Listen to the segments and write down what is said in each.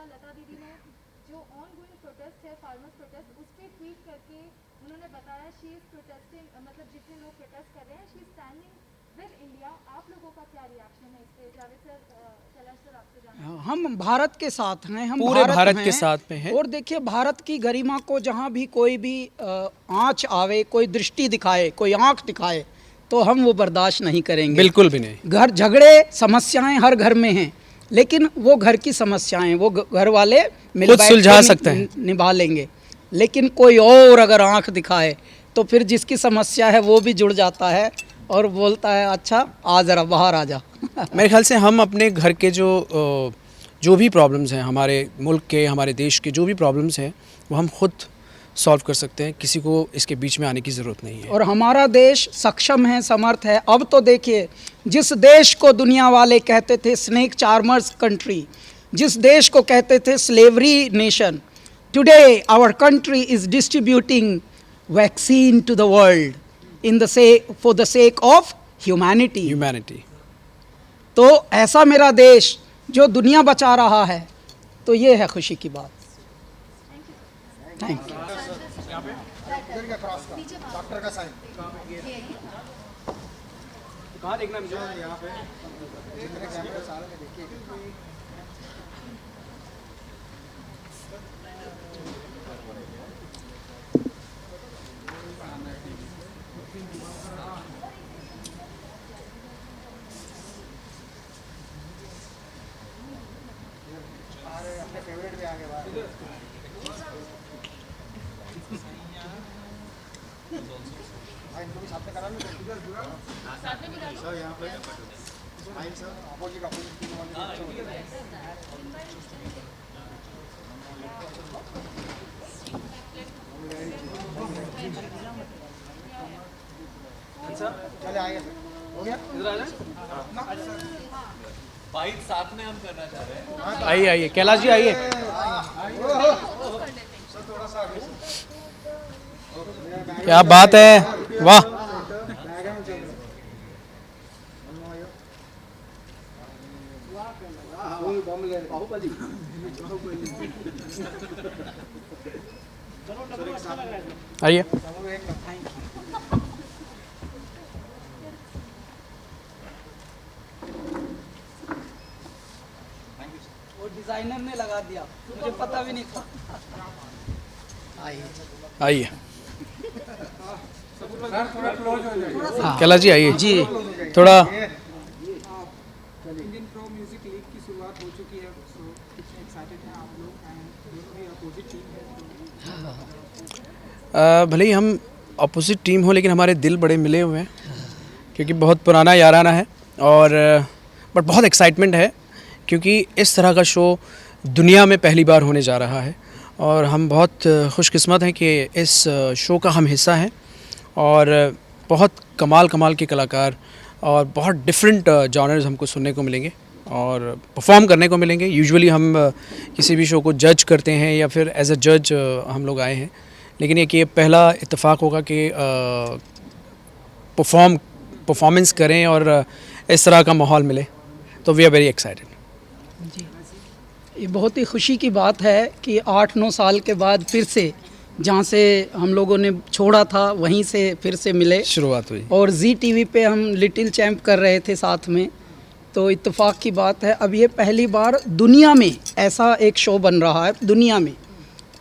लता दीदी ने जो ऑन गोइंग प्रोटेस्ट है, फार्मर्स प्रोटेस्ट, उस पर ट्वीट करके उन्होंने बताया शी इज प्रोटेस्टिंग, मतलब जितने लोग प्रोटेस्ट कर रहे हैं she is standing with India. आप लोगों का क्या रिएक्शन है इस पे? जावेद सर, कैलाश सर, आपसे जानना। हम भारत के साथ हैं, हम पूरे भारत हैं। के साथ में हैं। और देखिए, भारत की गरिमा को जहाँ भी कोई भी आँच आवे, कोई दृष्टि दिखाए, कोई आँख दिखाए, तो हम वो बर्दाश्त नहीं करेंगे, बिल्कुल भी नहीं। घर झगड़े समस्याएं हर घर में हैं, लेकिन वो घर की समस्याएं वो घर वाले मिल खुद बैठ सुलझा के सकते हैं, निभा लेंगे। लेकिन कोई और अगर आंख दिखाए तो फिर जिसकी समस्या है वो भी जुड़ जाता है और बोलता है अच्छा आ जरा बाहर आ जा। मेरे ख्याल से हम अपने घर के जो भी प्रॉब्लम्स हैं, हमारे मुल्क के, हमारे देश के जो भी प्रॉब्लम्स हैं, वो हम खुद सॉल्व कर सकते हैं। किसी को इसके बीच में आने की ज़रूरत नहीं है। और हमारा देश सक्षम है, समर्थ है। अब तो देखिए, जिस देश को दुनिया वाले कहते थे स्नेक चार्मर्स कंट्री, जिस देश को कहते थे slavery nation, today our country is distributing vaccine to the world for the sake of humanity. तो ऐसा मेरा देश जो दुनिया बचा रहा है, तो ये है खुशी की बात। Thank you. डॉक्टर का साइन कहाँ देखना मुझे? यहाँ पे देखिए। अपने फेवरेट भी आगे बाहर इनको भी साथ में करा लो सर। यहाँ पे फाइन सर, अपोजिट चले आइए सर, हो गया इधर आ जाए। फाइट साथ में हम करना चाह रहे हैं। आइए आइए कैलाश जी आइए। क्या बात है, वाह। आइए। वो डिजाइनर ने लगा दिया, मुझे पता भी नहीं था। आइए कैलाश जी आइए जी। थोड़ा। इंडियन प्रो म्यूजिक लीग की शुरुआत हो चुकी है, सो कितने एक्साइटेड हैं आप लोग? एंड दोनों ही अपोजिट टीम है, भले ही हम अपोजिट टीम हो, लेकिन हमारे दिल बड़े मिले हुए हैं, क्योंकि बहुत पुराना याराना है। और बट बहुत एक्साइटमेंट है, क्योंकि इस तरह का शो दुनिया में पहली बार होने जा रहा है। और हम बहुत खुशकिस्मत हैं कि इस शो का हम हिस्सा हैं। और बहुत कमाल के कलाकार और बहुत डिफरेंट जॉनर्स हमको सुनने को मिलेंगे और परफॉर्म करने को मिलेंगे। यूजुअली हम किसी भी शो को जज करते हैं या फिर एज अ जज हम लोग आए हैं, लेकिन ये पहला इत्तेफाक होगा कि परफॉर्मेंस करें और इस तरह का माहौल मिले। तो वी आर वेरी एक्साइटेड। ये बहुत ही खुशी की बात है कि 8-9 साल के बाद फिर से जहाँ से हम लोगों ने छोड़ा था वहीं से फिर से मिले, शुरुआत हुई। और जी टीवी पे हम लिटिल चैम्प कर रहे थे साथ में, तो इत्तेफाक की बात है। अब ये पहली बार दुनिया में ऐसा एक शो बन रहा है, दुनिया में,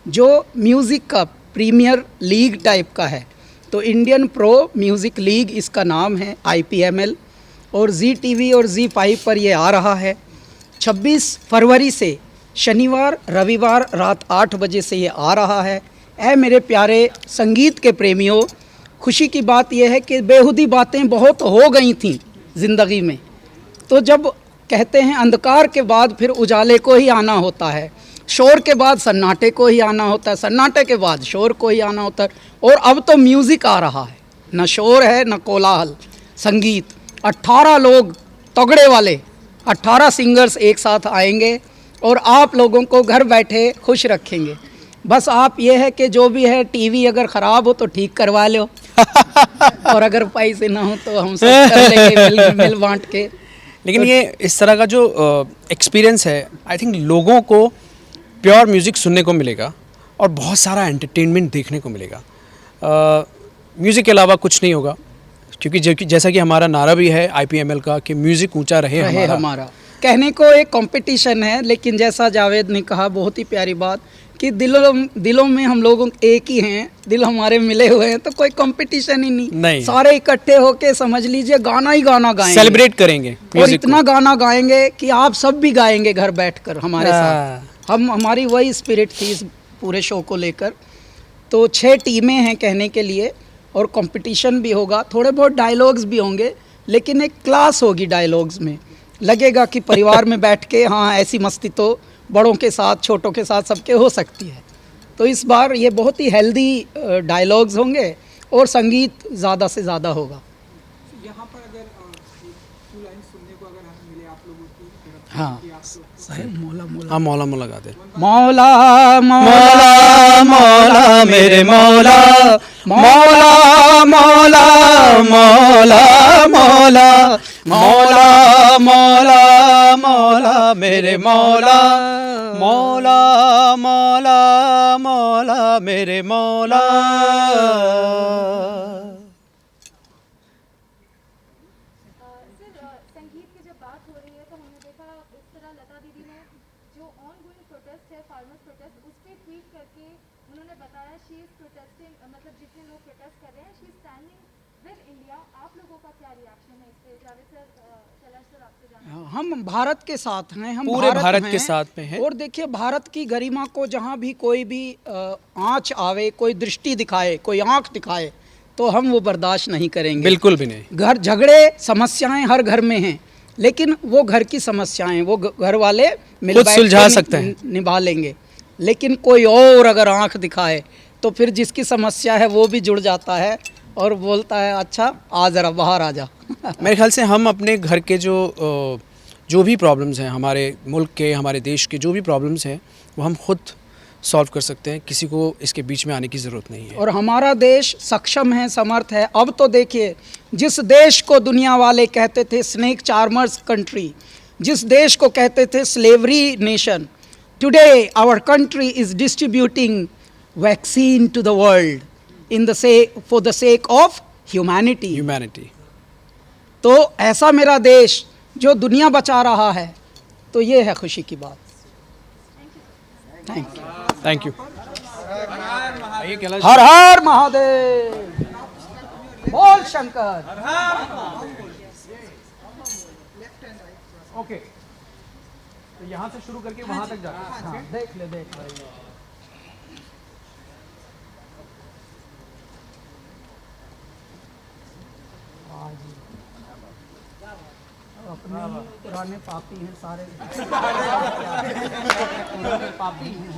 जो म्यूज़िक का प्रीमियर लीग टाइप का है। तो इंडियन प्रो म्यूज़िक लीग इसका नाम है, IPML, और जी टीवी और Z5 पर ये आ रहा है। 26 फरवरी से शनिवार रविवार रात 8 बजे से ये आ रहा है। ऐ मेरे प्यारे संगीत के प्रेमियों, खुशी की बात यह है कि बेहुदी बातें बहुत हो गई थीं ज़िंदगी में, तो जब कहते हैं अंधकार के बाद फिर उजाले को ही आना होता है, शोर के बाद सन्नाटे को ही आना होता है, सन्नाटे के बाद शोर को ही आना होता है। और अब तो म्यूज़िक आ रहा है, न शोर है न कोलाहल, संगीत। 18 लोग तगड़े वाले 18 सिंगर्स एक साथ आएंगे और आप लोगों को घर बैठे खुश रखेंगे। बस आप ये है कि जो भी है, टीवी अगर ख़राब हो तो ठीक करवा लो और अगर पैसे ना हो तो हम सब कर लेंगे मिल बांट के। लेकिन ये इस तरह का जो एक्सपीरियंस है, आई थिंक लोगों को प्योर म्यूज़िक सुनने को मिलेगा और बहुत सारा एंटरटेनमेंट देखने को मिलेगा। म्यूज़िक के अलावा कुछ नहीं होगा, क्योंकि जैसा कि हमारा नारा भी है IPML का कि म्यूज़िक ऊंचा रहे हमारा। कहने को एक कंपटीशन है, लेकिन जैसा जावेद ने कहा बहुत ही प्यारी बात कि दिलों में हम लोग एक ही हैं, दिल हमारे मिले हुए हैं, तो कोई कंपटीशन ही नहीं। सारे इकट्ठे होके समझ लीजिए गाना ही गाना गाएंगे, सेलिब्रेट करेंगे और इतना गाना गाएंगे कि आप सब भी गाएंगे घर बैठकर हमारे साथ। हमारी वही स्पिरिट थी इस पूरे शो को लेकर। तो 6 टीमें हैं कहने के लिए, और कंपटीशन भी होगा, थोड़े बहुत डायलॉग्स भी होंगे, लेकिन एक क्लास होगी डायलॉग्स में। लगेगा कि परिवार में बैठ के हाँ ऐसी मस्ती तो बड़ों के साथ छोटों के साथ सबके हो सकती है। तो इस बार ये बहुत ही हेल्दी डायलॉग्स होंगे और संगीत ज़्यादा से ज़्यादा होगा। यहाँ पर अगर 2 लाइन सुनने को अगर हमें मिले आप लोगों की तरफ से, हाँ कि आप लोग सही, मौला मौला हाँ मौला मौला गा दे। मौला मौला मौला मेरे मौला, मौला मौला मौला मौला, मौला मौला मौला मेरे मौला, मौला मौला मौला मेरे मौला। सर संगीत की जब बात हो रही है तो हमने देखा इस तरह लता दीदी ने जो ऑन गोइंग प्रोटेस्ट है, फार्मर्स प्रोटेस्ट, उस पर ट्वीट करके उन्होंने बताया शी इज़ प्रोटेस्टिंग, मतलब जितने लोग प्रोटेस्ट कर रहे हैं she is standing with India. आप लोगों का क्या रिएक्शन है इस पे? जावेद सर, कैलाश सर आपसे जानना। हम भारत के साथ हैं, हम पूरे भारत के हैं। साथ में हैं। और देखिए भारत की गरिमा को जहाँ भी कोई भी आँच आवे, कोई दृष्टि दिखाए, कोई आँख दिखाए, तो हम वो बर्दाश्त नहीं करेंगे, बिल्कुल भी नहीं। घर झगड़े समस्याएं हर घर में हैं, लेकिन वो घर की समस्याएं वो घर वाले मिल खुद बैठ सुलझा के सकते हैं, निभा लेंगे। लेकिन कोई और अगर आँख दिखाए तो फिर जिसकी समस्या है वो भी जुड़ जाता है और बोलता है अच्छा आ ज़रा बाहर आ जा। मेरे ख्याल से हम अपने घर के जो भी प्रॉब्लम्स हैं, हमारे मुल्क के, हमारे देश के जो भी प्रॉब्लम्स हैं, वो हम खुद सॉल्व कर सकते हैं। किसी को इसके बीच में आने की ज़रूरत नहीं है। और हमारा देश सक्षम है, समर्थ है। अब तो देखिए, जिस देश को दुनिया वाले कहते थे स्नेक चार्मर्स कंट्री, जिस देश को कहते थे slavery nation, today our country is distributing vaccine to the world for the sake of humanity. तो ऐसा मेरा देश जो दुनिया बचा रहा है, तो ये है खुशी की बात। Thank you. हर हर महादेव, बोल शंकर। ओके, तो यहाँ से शुरू करके वहाँ तक जाना। हाँ, देख ले। अपने पुराने पापी हैं सारे, पापी हैं।